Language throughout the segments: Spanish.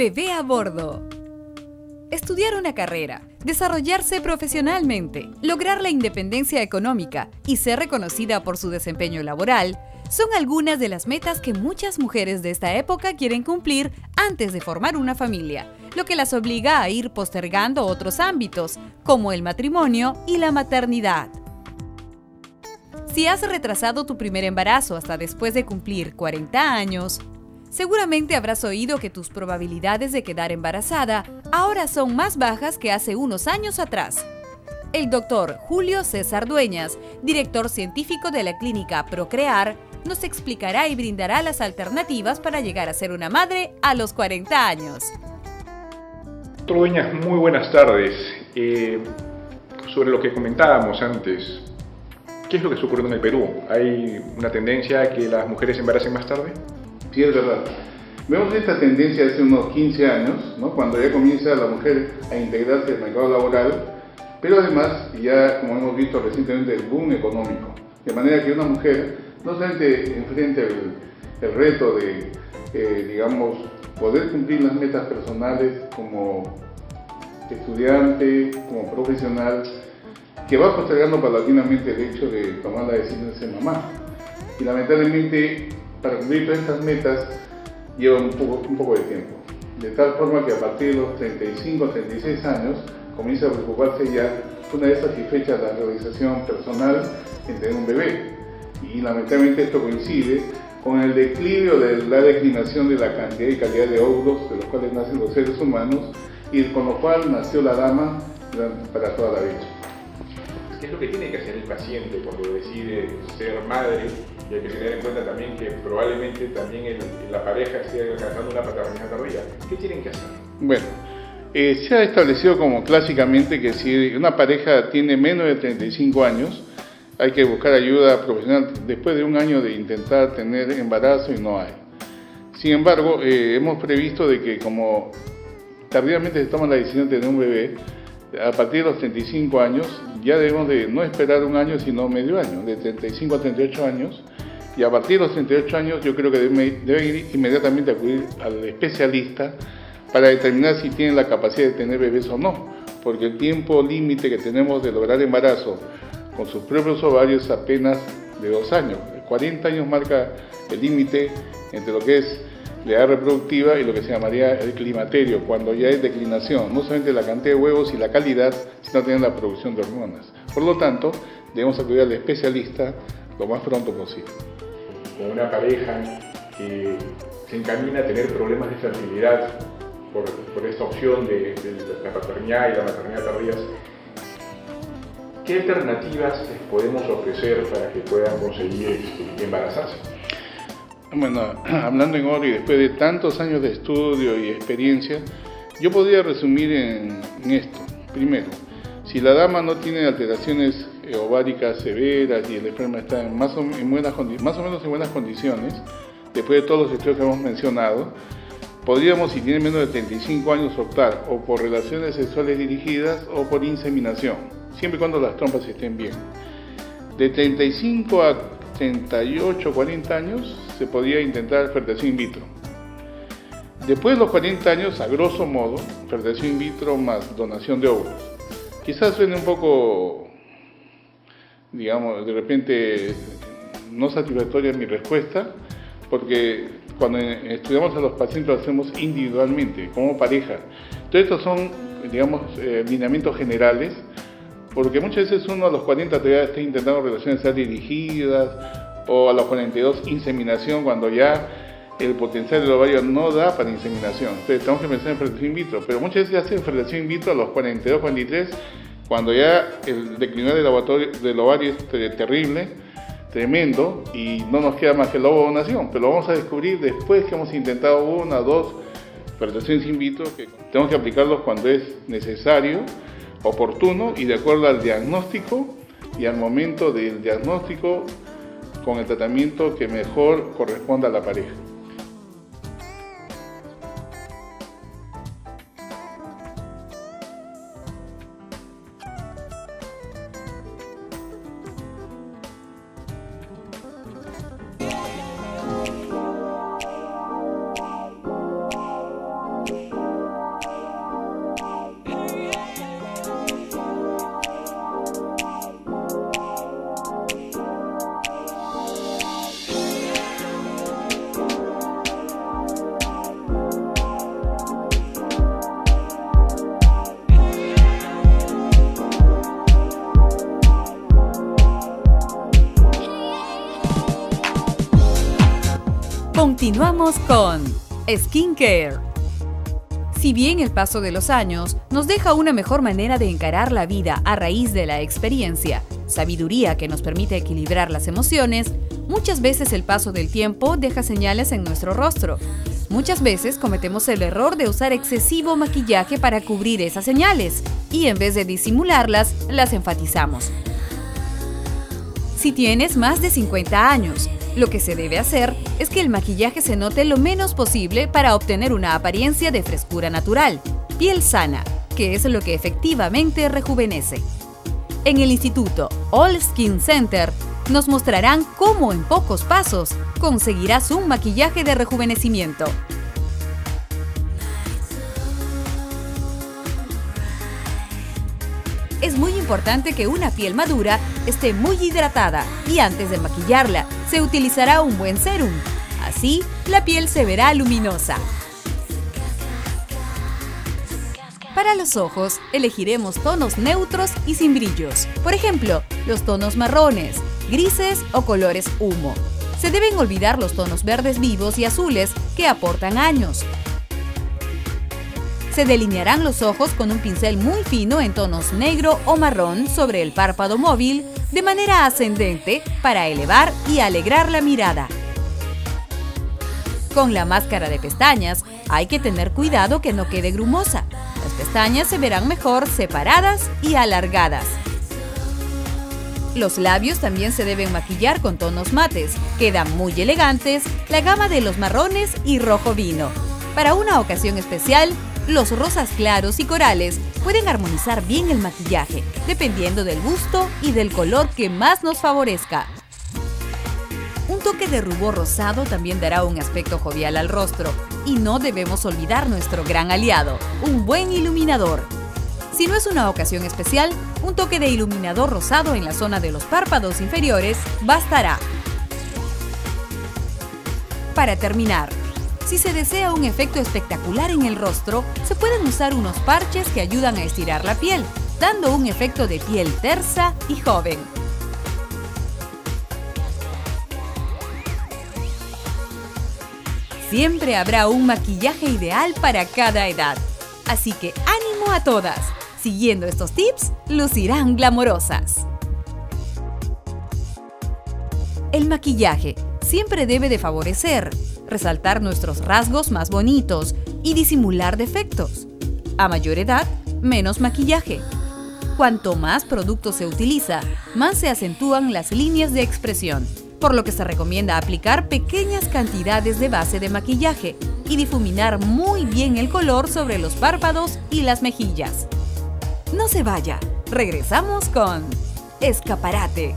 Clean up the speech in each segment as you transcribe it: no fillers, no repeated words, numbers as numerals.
bebé a bordo. Estudiar una carrera, desarrollarse profesionalmente, lograr la independencia económica y ser reconocida por su desempeño laboral son algunas de las metas que muchas mujeres de esta época quieren cumplir antes de formar una familia, lo que las obliga a ir postergando otros ámbitos, como el matrimonio y la maternidad. Si has retrasado tu primer embarazo hasta después de cumplir 40 años, seguramente habrás oído que tus probabilidades de quedar embarazada ahora son más bajas que hace unos años atrás. El doctor Julio César Dueñas, director científico de la clínica Procrear, nos explicará y brindará las alternativas para llegar a ser una madre a los 40 años. Doctor Dueñas, muy buenas tardes. Sobre lo que comentábamos antes, ¿qué es lo que está ocurriendo en el Perú? ¿Hay una tendencia a que las mujeres se embaracen más tarde? Sí, es verdad. Vemos esta tendencia hace unos 15 años, ¿no? Cuando ya comienza la mujer a integrarse al mercado laboral, pero además ya, como hemos visto recientemente, el boom económico. De manera que una mujer no solamente enfrenta el reto de, digamos, poder cumplir las metas personales como estudiante, como profesional, que va postergando paulatinamente el hecho de tomar la decisión de ser mamá. Y lamentablemente, para cumplir todas estas metas, lleva un poco de tiempo. De tal forma que a partir de los 35 o 36 años, comienza a preocuparse ya, una vez satisfecha la realización personal, en tener un bebé. Y lamentablemente esto coincide con el declive de la declinación de la cantidad y calidad de óvulos de los cuales nacen los seres humanos, y con lo cual nació la dama para toda la vida. ¿Qué es lo que tiene que hacer el paciente cuando decide ser madre? Y hay que tener en cuenta también que probablemente también la pareja esté alcanzando una paternidad tardía. ¿Qué tienen que hacer? Bueno, se ha establecido como clásicamente que si una pareja tiene menos de 35 años, hay que buscar ayuda profesional después de un año de intentar tener embarazo y no hay. Sin embargo, hemos previsto de que como tardíamente se toma la decisión de tener un bebé, a partir de los 35 años ya debemos de no esperar un año sino medio año, de 35 a 38 años, y a partir de los 38 años yo creo que deben ir inmediatamente a acudir al especialista para determinar si tienen la capacidad de tener bebés o no, porque el tiempo límite que tenemos de lograr embarazo con sus propios ovarios es apenas de 2 años. 40 años marca el límite entre lo que es la edad reproductiva y lo que se llamaría el climaterio, cuando ya hay declinación, no solamente la cantidad de huevos y la calidad, sino también la producción de hormonas. Por lo tanto, debemos acudir al especialista lo más pronto posible. Con una pareja que se encamina a tener problemas de fertilidad por esta opción de la paternidad y la maternidad tardías, ¿qué alternativas les podemos ofrecer para que puedan conseguir embarazarse? Bueno, hablando en oro y después de tantos años de estudio y experiencia, yo podría resumir en esto. Primero, si la dama no tiene alteraciones ováricas severas y el esperma está más o menos en buenas condiciones, después de todos los estudios que hemos mencionado, podríamos, si tiene menos de 35 años, optar o por relaciones sexuales dirigidas o por inseminación, siempre y cuando las trompas estén bien. De 35 a 38 o 40 años se podría intentar fertilización in vitro. Después de los 40 años, a grosso modo, fertilización in vitro más donación de óvulos. Quizás suene un poco, digamos, de repente no satisfactoria mi respuesta, porque cuando estudiamos a los pacientes lo hacemos individualmente, como pareja. Entonces estos son, digamos, lineamientos generales, porque muchas veces uno a los 40 todavía está intentando relaciones sexuales dirigidas, o a los 42 inseminación, cuando ya el potencial del ovario no da para inseminación. Entonces tenemos que pensar en fertilización in vitro, pero muchas veces se hace fertilización in vitro a los 42, 43, cuando ya el declinar del ovario es terrible, tremendo, y no nos queda más que la ovodonación, pero lo vamos a descubrir después que hemos intentado 1 o 2 fertilizaciones in vitro, que tenemos que aplicarlos cuando es necesario, oportuno y de acuerdo al diagnóstico y al momento del diagnóstico con el tratamiento que mejor corresponda a la pareja. Continuamos con Skincare. Si bien el paso de los años nos deja una mejor manera de encarar la vida a raíz de la experiencia, sabiduría que nos permite equilibrar las emociones, muchas veces el paso del tiempo deja señales en nuestro rostro. Muchas veces cometemos el error de usar excesivo maquillaje para cubrir esas señales y en vez de disimularlas, las enfatizamos. Si tienes más de 50 años, lo que se debe hacer es que el maquillaje se note lo menos posible para obtener una apariencia de frescura natural, piel sana, que es lo que efectivamente rejuvenece. En el Instituto All Skin Center nos mostrarán cómo en pocos pasos conseguirás un maquillaje de rejuvenecimiento. Es muy importante que una piel madura esté muy hidratada y antes de maquillarla se utilizará un buen sérum. Así, la piel se verá luminosa. Para los ojos, elegiremos tonos neutros y sin brillos. Por ejemplo, los tonos marrones, grises o colores humo. Se deben olvidar los tonos verdes vivos y azules que aportan años. Se delinearán los ojos con un pincel muy fino en tonos negro o marrón sobre el párpado móvil de manera ascendente para elevar y alegrar la mirada. Con la máscara de pestañas hay que tener cuidado que no quede grumosa. Las pestañas se verán mejor separadas y alargadas. Los labios también se deben maquillar con tonos mates. Quedan muy elegantes la gama de los marrones y rojo vino. Para una ocasión especial, los rosas claros y corales pueden armonizar bien el maquillaje, dependiendo del gusto y del color que más nos favorezca. Un toque de rubor rosado también dará un aspecto jovial al rostro. Y no debemos olvidar nuestro gran aliado, un buen iluminador. Si no es una ocasión especial, un toque de iluminador rosado en la zona de los párpados inferiores bastará. Para terminar, si se desea un efecto espectacular en el rostro, se pueden usar unos parches que ayudan a estirar la piel, dando un efecto de piel tersa y joven. Siempre habrá un maquillaje ideal para cada edad. Así que ánimo a todas. Siguiendo estos tips, lucirán glamorosas. El maquillaje siempre debe de favorecer, resaltar nuestros rasgos más bonitos y disimular defectos. A mayor edad, menos maquillaje. Cuanto más producto se utiliza, más se acentúan las líneas de expresión, por lo que se recomienda aplicar pequeñas cantidades de base de maquillaje y difuminar muy bien el color sobre los párpados y las mejillas. No se vaya, regresamos con Escaparate.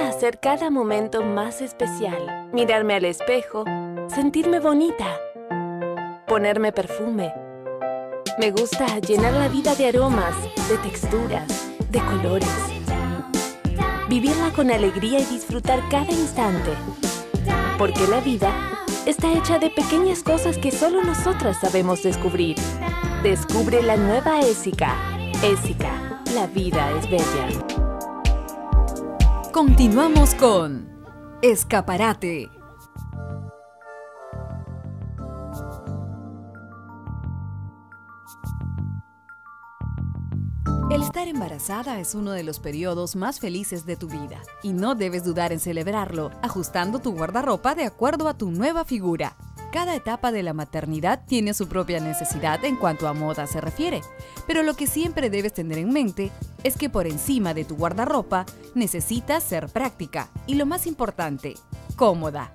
Hacer cada momento más especial, mirarme al espejo, sentirme bonita, ponerme perfume. Me gusta llenar la vida de aromas, de texturas, de colores. Vivirla con alegría y disfrutar cada instante. Porque la vida está hecha de pequeñas cosas que solo nosotras sabemos descubrir. Descubre la nueva Ésica. Ésica, la vida es bella. Continuamos con Escaparate. El estar embarazada es uno de los periodos más felices de tu vida y no debes dudar en celebrarlo, ajustando tu guardarropa de acuerdo a tu nueva figura. Cada etapa de la maternidad tiene su propia necesidad en cuanto a moda se refiere, pero lo que siempre debes tener en mente es que por encima de tu guardarropa necesitas ser práctica y, lo más importante, cómoda.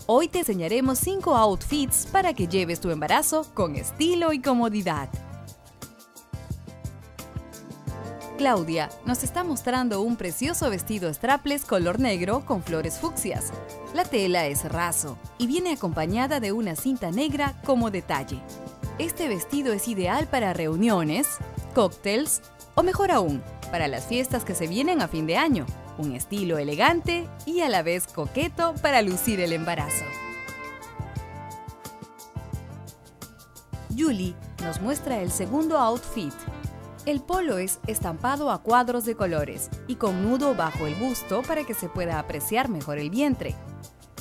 Hoy te enseñaremos 5 outfits para que lleves tu embarazo con estilo y comodidad. Claudia nos está mostrando un precioso vestido strapless color negro con flores fucsias. La tela es raso y viene acompañada de una cinta negra como detalle. Este vestido es ideal para reuniones, cócteles o mejor aún, para las fiestas que se vienen a fin de año. Un estilo elegante y a la vez coqueto para lucir el embarazo. Julie nos muestra el segundo outfit. El polo es estampado a cuadros de colores y con nudo bajo el busto para que se pueda apreciar mejor el vientre.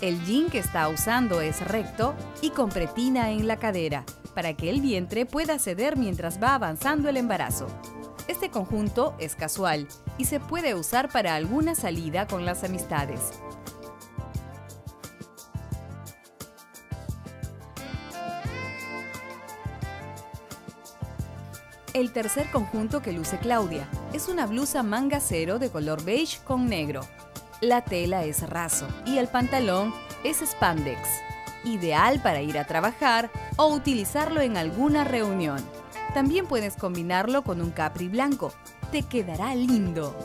El jean que está usando es recto y con pretina en la cadera, para que el vientre pueda ceder mientras va avanzando el embarazo. Este conjunto es casual y se puede usar para alguna salida con las amistades. El tercer conjunto que luce Claudia es una blusa manga cero de color beige con negro. La tela es raso y el pantalón es spandex, ideal para ir a trabajar o utilizarlo en alguna reunión. También puedes combinarlo con un capri blanco. Te quedará lindo.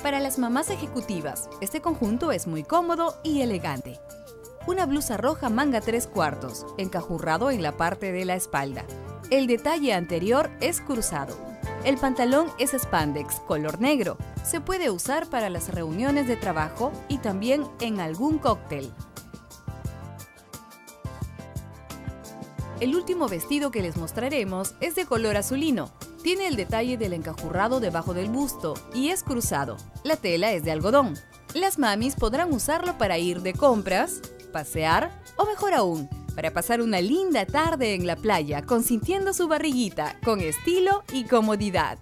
Para las mamás ejecutivas, este conjunto es muy cómodo y elegante. Una blusa roja manga 3/4, encajurrado en la parte de la espalda. El detalle anterior es cruzado. El pantalón es spandex, color negro. Se puede usar para las reuniones de trabajo y también en algún cóctel. El último vestido que les mostraremos es de color azulino. Tiene el detalle del encajurrado debajo del busto y es cruzado. La tela es de algodón. Las mamis podrán usarlo para ir de compras, pasear o mejor aún, para pasar una linda tarde en la playa consintiendo su barriguita con estilo y comodidad.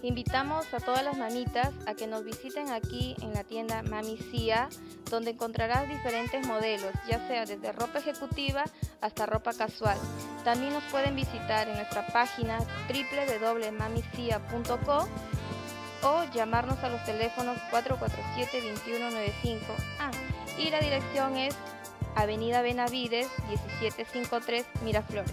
Invitamos a todas las mamitas a que nos visiten aquí en la tienda Mami Cia, donde encontrarás diferentes modelos, ya sea desde ropa ejecutiva hasta ropa casual. También nos pueden visitar en nuestra página www.mamicia.co o llamarnos a los teléfonos 447-2195. Y la dirección es Avenida Benavides, 1753, Miraflores.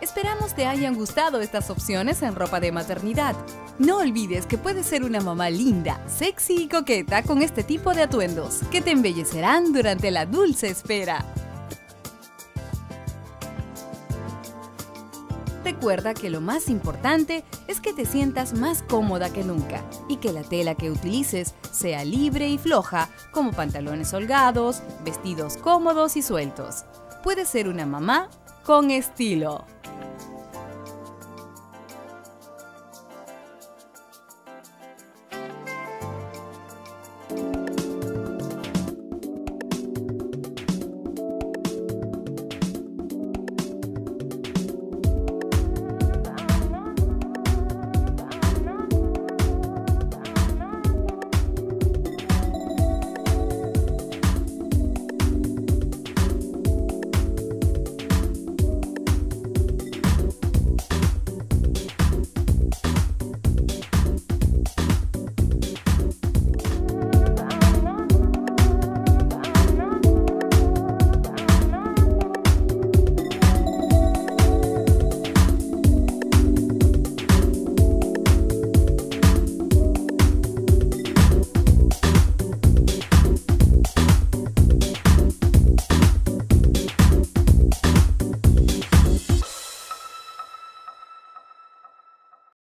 Esperamos te hayan gustado estas opciones en ropa de maternidad. No olvides que puedes ser una mamá linda, sexy y coqueta con este tipo de atuendos que te embellecerán durante la dulce espera. Recuerda que lo más importante es que te sientas más cómoda que nunca y que la tela que utilices sea libre y floja, como pantalones holgados, vestidos cómodos y sueltos. Puedes ser una mamá con estilo.